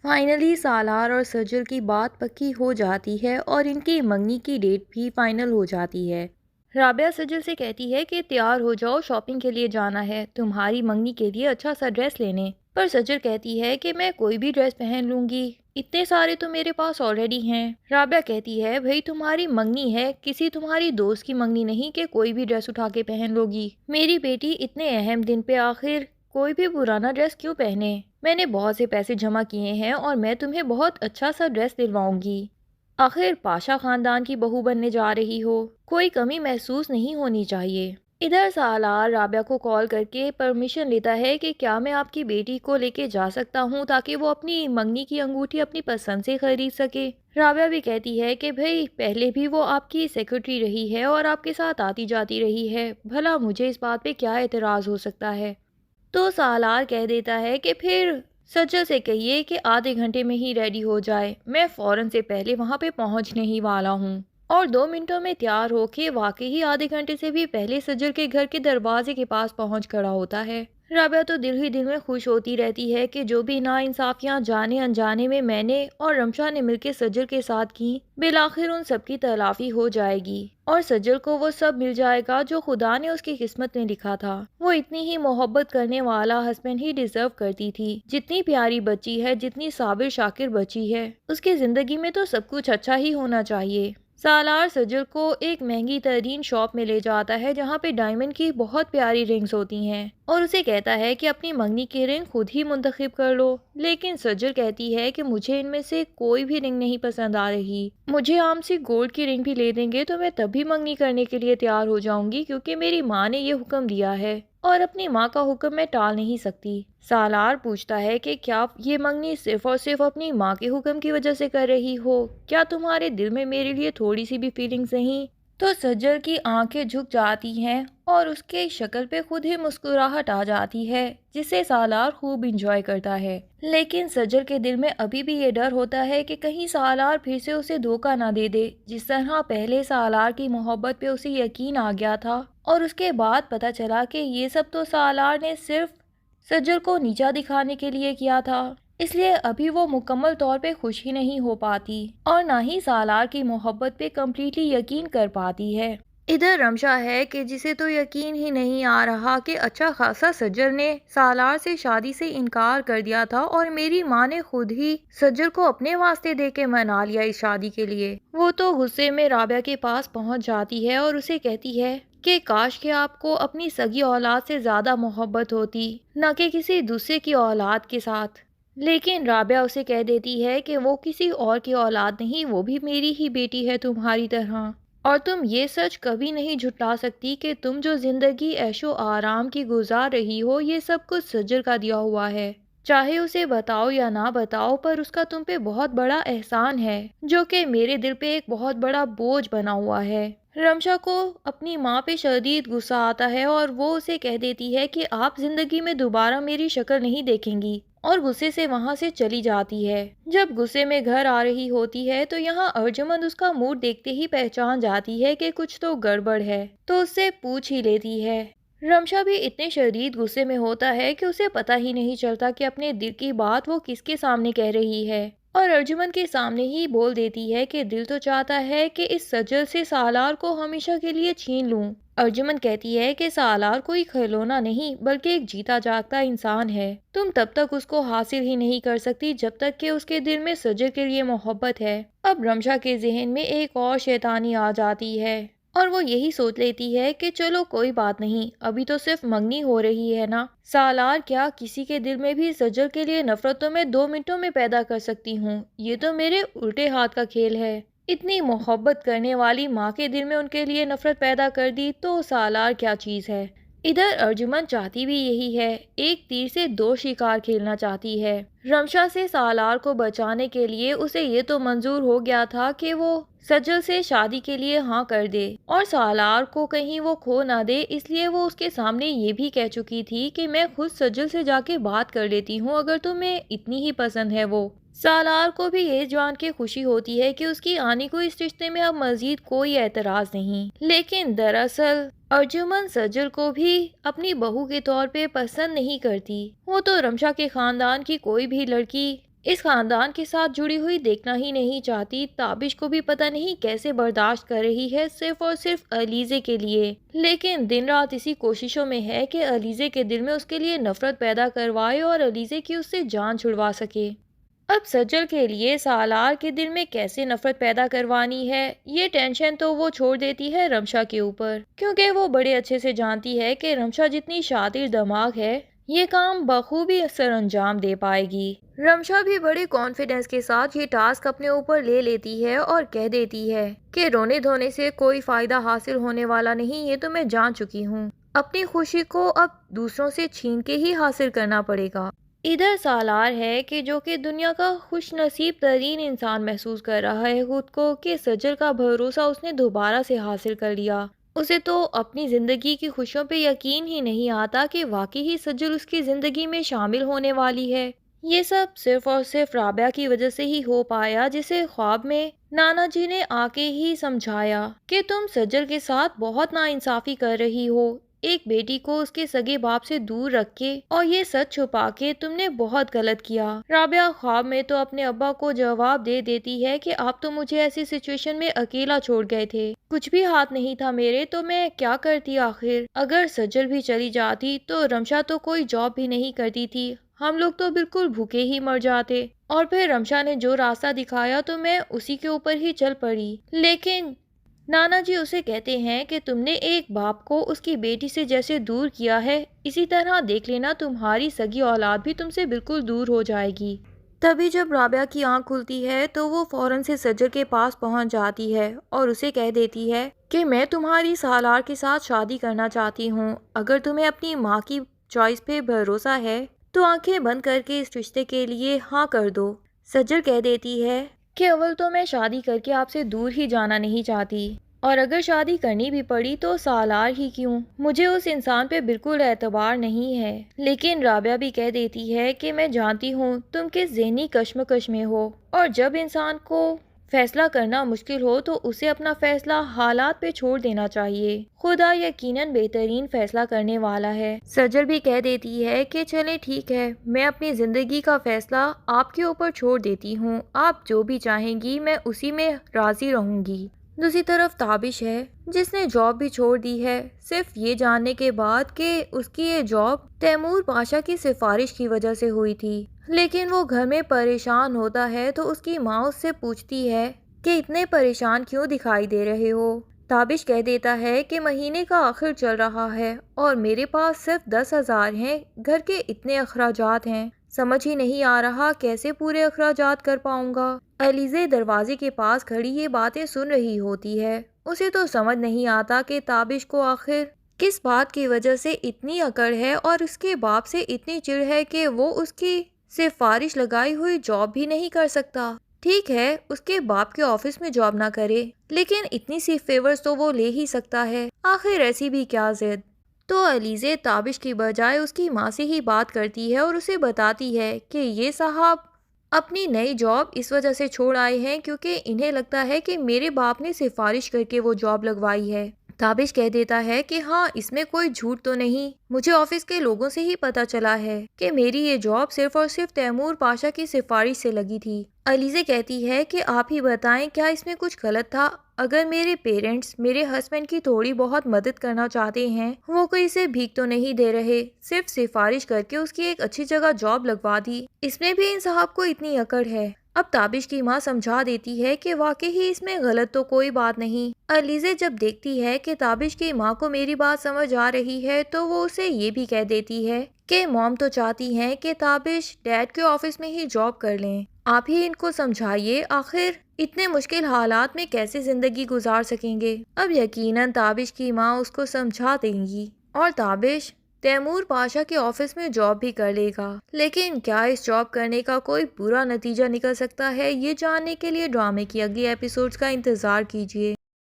Finally سالار اور سجل کی بات پکی ہو جاتی ہے اور ان کی منگنی کی ڈیٹ بھی فائنل ہو جاتی ہے۔ رابعہ سجل سے کہتی ہے کہ تیار ہو جاؤ، شاپنگ کے لیے جانا ہے تمہاری منگنی کے لیے اچھا سا ڈریس لینے، پر سجل کہتی ہے کہ میں کوئی بھی ڈریس پہن لوں گی، اتنے سارے تو میرے پاس آلریڈی ہیں۔ رابعہ کہتی ہے بھئی تمہاری منگنی ہے، کسی تمہاری دوست کی منگنی نہیں کہ کوئی بھی ڈریس اٹھا کے پہن لو گی۔ میری بیٹی اتنے اہم دن پہ آخر کوئی بھی پرانا ڈریس کیوں پہنے؟ میں نے بہت سے پیسے جمع کیے ہیں اور میں تمہیں بہت اچھا سا ڈریس دلواؤں گی۔ آخر پاشا خاندان کی بہو بننے جا رہی ہو، کوئی کمی محسوس نہیں ہونی چاہیے۔ ادھر سالار رابعہ کو کال کر کے پرمیشن لیتا ہے کہ کیا میں آپ کی بیٹی کو لے کے جا سکتا ہوں تاکہ وہ اپنی منگنی کی انگوٹھی اپنی پسند سے خرید سکے۔ رابعہ بھی کہتی ہے کہ بھئی پہلے بھی وہ آپ کی سیکرٹری رہی ہے اور آپ کے ساتھ آتی جاتی رہی ہے، بھلا مجھے اس بات پہ کیا اعتراض ہو سکتا ہے؟ تو سالار کہہ دیتا ہے کہ پھر سجل سے کہیے کہ آدھے گھنٹے میں ہی ریڈی ہو جائے، میں فوراً سے پہلے وہاں پہ پہنچنے ہی والا ہوں۔ اور 2 منٹوں میں تیار ہو کے واقعی آدھے گھنٹے سے بھی پہلے سجل کے گھر کے دروازے کے پاس پہنچ کھڑا ہوتا ہے۔ رابعہ تو دل ہی دل میں خوش ہوتی رہتی ہے کہ جو بھی ناانصافیاں جانے انجانے میں نے اور رمشا نے مل کے سجل کے ساتھ کی، بالآخر ان سب کی تلافی ہو جائے گی اور سجل کو وہ سب مل جائے گا جو خدا نے اس کی قسمت میں لکھا تھا۔ وہ اتنی ہی محبت کرنے والا ہسبینڈ ہی ڈیزرو کرتی تھی، جتنی پیاری بچی ہے، جتنی صابر شاکر بچی ہے، اس کی زندگی میں تو سب کچھ اچھا ہی ہونا چاہیے۔ سالار سجل کو ایک مہنگی ترین شاپ میں لے جاتا ہے جہاں پہ ڈائمنڈ کی بہت پیاری رنگز ہوتی ہیں اور اسے کہتا ہے کہ اپنی منگنی کی رنگ خود ہی منتخب کر لو، لیکن سجل کہتی ہے کہ مجھے ان میں سے کوئی بھی رنگ نہیں پسند آ رہی، مجھے عام سی گولڈ کی رنگ بھی لے دیں گے تو میں تب بھی منگنی کرنے کے لیے تیار ہو جاؤں گی کیونکہ میری ماں نے یہ حکم دیا ہے اور اپنی ماں کا حکم میں ٹال نہیں سکتی۔ سالار پوچھتا ہے کہ کیا یہ منگنی صرف اور صرف اپنی ماں کے حکم کی وجہ سے کر رہی ہو؟ کیا تمہارے دل میں میرے لیے تھوڑی سی بھی فیلنگز نہیں؟ تو سجل کی آنکھیں جھک جاتی ہیں اور اس کے شکل پہ خود ہی مسکراہٹ آ جاتی ہے جسے سالار خوب انجوائے کرتا ہے، لیکن سجل کے دل میں ابھی بھی یہ ڈر ہوتا ہے کہ کہیں سالار پھر سے اسے دھوکہ نہ دے دے، جس طرح پہلے سالار کی محبت پہ اسے یقین آ گیا تھا اور اس کے بعد پتہ چلا کہ یہ سب تو سالار نے صرف سجل کو نیچا دکھانے کے لیے کیا تھا، اس لیے ابھی وہ مکمل طور پہ خوش ہی نہیں ہو پاتی اور نہ ہی سالار کی محبت پہ کمپلیٹلی یقین کر پاتی ہے۔ ادھر رمشا ہے کہ جسے تو یقین ہی نہیں آ رہا کہ اچھا خاصا سجل نے سالار سے شادی سے انکار کر دیا تھا اور میری ماں نے خود ہی سجل کو اپنے واسطے دے کے منا لیا اس شادی کے لیے۔ وہ تو غصے میں رابعہ کے پاس پہنچ جاتی ہے اور اسے کہتی ہے کہ کاش کہ آپ کو اپنی سگی اولاد سے زیادہ محبت ہوتی، نہ کہ کسی دوسرے کی اولاد کے ساتھ، لیکن رابعہ اسے کہہ دیتی ہے کہ وہ کسی اور کی اولاد نہیں، وہ بھی میری ہی بیٹی ہے تمہاری طرح، اور تم یہ سچ کبھی نہیں جھٹلا سکتی کہ تم جو زندگی عیش و آرام کی گزار رہی ہو یہ سب کچھ سجل کا دیا ہوا ہے، چاہے اسے بتاؤ یا نہ بتاؤ پر اس کا تم پہ بہت بڑا احسان ہے جو کہ میرے دل پہ ایک بہت بڑا بوجھ بنا ہوا ہے۔ رمشا کو اپنی ماں پہ شدید غصہ آتا ہے اور وہ اسے کہہ دیتی ہے کہ آپ زندگی میں دوبارہ میری شکل نہیں دیکھیں گی، اور غصے سے وہاں سے چلی جاتی ہے۔ جب غصے میں گھر آ رہی ہوتی ہے تو یہاں ارجمند اس کا موڈ دیکھتے ہی پہچان جاتی ہے کہ کچھ تو گڑبڑ ہے، تو اس سے پوچھ ہی لیتی ہے۔ رمشا بھی اتنے شدید غصے میں ہوتا ہے کہ اسے پتہ ہی نہیں چلتا کہ اپنے دل کی بات وہ کس کے سامنے کہہ رہی ہے، اور ارجمند کے سامنے ہی بول دیتی ہے کہ دل تو چاہتا ہے کہ اس سجل سے سالار کو ہمیشہ کے لیے چھین لوں۔ ارجمند کہتی ہے کہ سالار کوئی کھلونا نہیں بلکہ ایک جیتا جاگتا انسان ہے، تم تب تک اس کو حاصل ہی نہیں کر سکتی جب تک کہ اس کے دل میں سجل کے لیے محبت ہے۔ اب رمشا کے ذہن میں ایک اور شیطانی آ جاتی ہے اور وہ یہی سوچ لیتی ہے کہ چلو کوئی بات نہیں، ابھی تو صرف منگنی ہو رہی ہے نا، سالار کیا کسی کے دل میں بھی سجل کے لیے نفرت تو میں 2 منٹوں میں پیدا کر سکتی ہوں، یہ تو میرے الٹے ہاتھ کا کھیل ہے۔ اتنی محبت کرنے والی ماں کے دل میں ان کے لیے نفرت پیدا کر دی تو سالار کیا چیز ہے۔ ادھر ارجمن چاہتی بھی یہی ہے، ایک تیر سے 2 شکار کھیلنا چاہتی ہے۔ رمشا سے سالار کو بچانے کے لیے اسے یہ تو منظور ہو گیا تھا کہ وہ سجل سے شادی کے لیے ہاں کر دے اور سالار کو کہیں وہ کھو نہ دے، اس لیے وہ اس کے سامنے یہ بھی کہہ چکی تھی کہ میں خود سجل سے جا کے بات کر لیتی ہوں اگر تمہیں اتنی ہی پسند ہے وہ۔ سالار کو بھی یہ جان کے خوشی ہوتی ہے کہ اس کی آنے کو اس رشتے میں اب مزید کوئی اعتراض نہیں، لیکن دراصل ارجمن سجل کو بھی اپنی بہو کے طور پہ پسند نہیں کرتی۔ وہ تو رمشا کے خاندان کی کوئی بھی لڑکی اس خاندان کے ساتھ جڑی ہوئی دیکھنا ہی نہیں چاہتی۔ تابش کو بھی پتہ نہیں کیسے برداشت کر رہی ہے، صرف اور صرف علیزے کے لیے، لیکن دن رات اسی کوششوں میں ہے کہ علیزے کے دل میں اس کے لیے نفرت پیدا کروائے اور علیزے کی اس سے جان چھڑوا سکے۔ اب سجل کے لیے سالار کے دل میں کیسے نفرت پیدا کروانی ہے، یہ ٹینشن تو وہ چھوڑ دیتی ہے رمشا کے اوپر، کیونکہ وہ بڑے اچھے سے جانتی ہے کہ رمشا جتنی شاطر دماغ ہے، یہ کام بخوبی سر انجام دے پائے گی۔ رمشا بھی بڑے کانفیڈنس کے ساتھ یہ ٹاسک اپنے اوپر لے لیتی ہے اور کہہ دیتی ہے کہ رونے دھونے سے کوئی فائدہ حاصل ہونے والا نہیں، یہ تو میں جان چکی ہوں۔ اپنی خوشی کو اب دوسروں سے چھین کے ہی حاصل کرنا پڑے گا۔ ادھر سالار ہے کہ جو کہ دنیا کا خوش نصیب ترین انسان محسوس کر رہا ہے خود کو کہ سجل کا بھروسہ اس نے دوبارہ سے حاصل کر لیا۔ اسے تو اپنی زندگی کی خوشیوں پہ یقین ہی نہیں آتا کہ واقعی ہی سجل اس کی زندگی میں شامل ہونے والی ہے۔ یہ سب صرف اور صرف رابعہ کی وجہ سے ہی ہو پایا، جسے خواب میں نانا جی نے آ کے ہی سمجھایا کہ تم سجل کے ساتھ بہت ناانصافی کر رہی ہو، ایک بیٹی کو اس کے سگے باپ سے دور رکھ کے اور یہ سچ چھپا کے تم نے بہت غلط کیا۔ رابعہ خواب میں تو اپنے ابا کو جواب دے دیتی ہے کہ آپ تو مجھے ایسی سچویشن میں اکیلا چھوڑ گئے تھے، کچھ بھی ہاتھ نہیں تھا میرے، تو میں کیا کرتی آخر؟ اگر سجل بھی چلی جاتی تو رمشا تو کوئی جاب بھی نہیں کرتی تھی، ہم لوگ تو بالکل بھوکے ہی مر جاتے۔ اور پھر رمشا نے جو راستہ دکھایا تو میں اسی کے اوپر ہی چل پڑی، لیکن نانا جی اسے کہتے ہیں کہ تم نے ایک باپ کو اس کی بیٹی سے جیسے دور کیا ہے، اسی طرح دیکھ لینا تمہاری سگی اولاد بھی تم سے بالکل دور ہو جائے گی۔ تبھی جب رابعہ کی آنکھ کھلتی ہے تو وہ فوراً سے سجل کے پاس پہنچ جاتی ہے اور اسے کہہ دیتی ہے کہ میں تمہاری سالار کے ساتھ شادی کرنا چاہتی ہوں، اگر تمہیں اپنی ماں کی چوائس پہ بھروسہ ہے تو آنکھیں بند کر کے اس رشتے کے لیے ہاں کر دو۔ سجل کہہ دیتی ہے کہ اول تو میں شادی کر کے آپ سے دور ہی جانا نہیں چاہتی، اور اگر شادی کرنی بھی پڑی تو سالار ہی کیوں، مجھے اس انسان پہ بالکل اعتبار نہیں ہے۔ لیکن رابعہ بھی کہہ دیتی ہے کہ میں جانتی ہوں تم کس ذہنی کشمکش میں ہو، اور جب انسان کو فیصلہ کرنا مشکل ہو تو اسے اپنا فیصلہ حالات پہ چھوڑ دینا چاہیے، خدا یقیناً بہترین فیصلہ کرنے والا ہے۔ سجل بھی کہہ دیتی ہے کہ چلیں ٹھیک ہے، میں اپنی زندگی کا فیصلہ آپ کے اوپر چھوڑ دیتی ہوں، آپ جو بھی چاہیں گی میں اسی میں راضی رہوں گی۔ دوسری طرف تابش ہے جس نے جاب بھی چھوڑ دی ہے، صرف یہ جاننے کے بعد کہ اس کی یہ جاب تیمور پاشا کی سفارش کی وجہ سے ہوئی تھی۔ لیکن وہ گھر میں پریشان ہوتا ہے تو اس کی ماں اس سے پوچھتی ہے کہ اتنے پریشان کیوں دکھائی دے رہے ہو؟ تابش کہہ دیتا ہے کہ مہینے کا آخر چل رہا ہے اور میرے پاس صرف 10,000 ہیں، گھر کے اتنے اخراجات ہیں، سمجھ ہی نہیں آ رہا کیسے پورے اخراجات کر پاؤں گا۔ علیزے دروازے کے پاس کھڑی یہ باتیں سن رہی ہوتی ہے، اسے تو سمجھ نہیں آتا کہ تابش کو آخر کس بات کی وجہ سے اتنی اکڑ ہے اور اس کے باپ سے اتنی چڑ ہے کہ وہ اس کی سفارش لگائی ہوئی جاب بھی نہیں کر سکتا۔ ٹھیک ہے اس کے باپ کے آفس میں جاب نہ کرے، لیکن اتنی سی فیورز تو وہ لے ہی سکتا ہے، آخر ایسی بھی کیا ضد؟ تو علیزے تابش کی بجائے اس کی ماں سے ہی بات کرتی ہے اور اسے بتاتی ہے کہ یہ صاحب اپنی نئی جاب اس وجہ سے چھوڑ آئے ہیں کیونکہ انہیں لگتا ہے کہ میرے باپ نے سفارش کر کے وہ جاب لگوائی ہے۔ تابش کہہ دیتا ہے کہ ہاں اس میں کوئی جھوٹ تو نہیں، مجھے آفس کے لوگوں سے ہی پتا چلا ہے کہ میری یہ جاب صرف اور صرف تیمور پاشا کی سفارش سے لگی تھی۔ علیزے کہتی ہے کہ آپ ہی بتائیں کیا اس میں کچھ غلط تھا؟ اگر میرے پیرنٹس میرے ہسبینڈ کی تھوڑی بہت مدد کرنا چاہتے ہیں، وہ کوئی سے بھیک تو نہیں دے رہے، صرف سفارش کر کے اس کی ایک اچھی جگہ جاب لگوا دی، اس میں بھی ان صاحب کو اتنی اکڑ ہے۔ اب تابش کی ماں سمجھا دیتی ہے کہ واقعی ہی اس میں غلط تو کوئی بات نہیں۔ علیزے جب دیکھتی ہے کہ تابش کی ماں کو میری بات سمجھ آ رہی ہے تو وہ اسے یہ بھی کہہ دیتی ہے کہ موم تو چاہتی ہیں کہ تابش ڈیڈ کے آفس میں ہی جاب کر لیں، آپ ہی ان کو سمجھائیے، آخر اتنے مشکل حالات میں کیسے زندگی گزار سکیں گے۔ اب یقیناً تابش کی ماں اس کو سمجھا دیں گی اور تابش تیمور پاشا کے آفس میں جاب بھی کر لے گا، لیکن کیا اس جاب کرنے کا کوئی برا نتیجہ نکل سکتا ہے؟ یہ جاننے کے لیے ڈرامے کی اگلی ایپیسوڈز کا انتظار کیجیے۔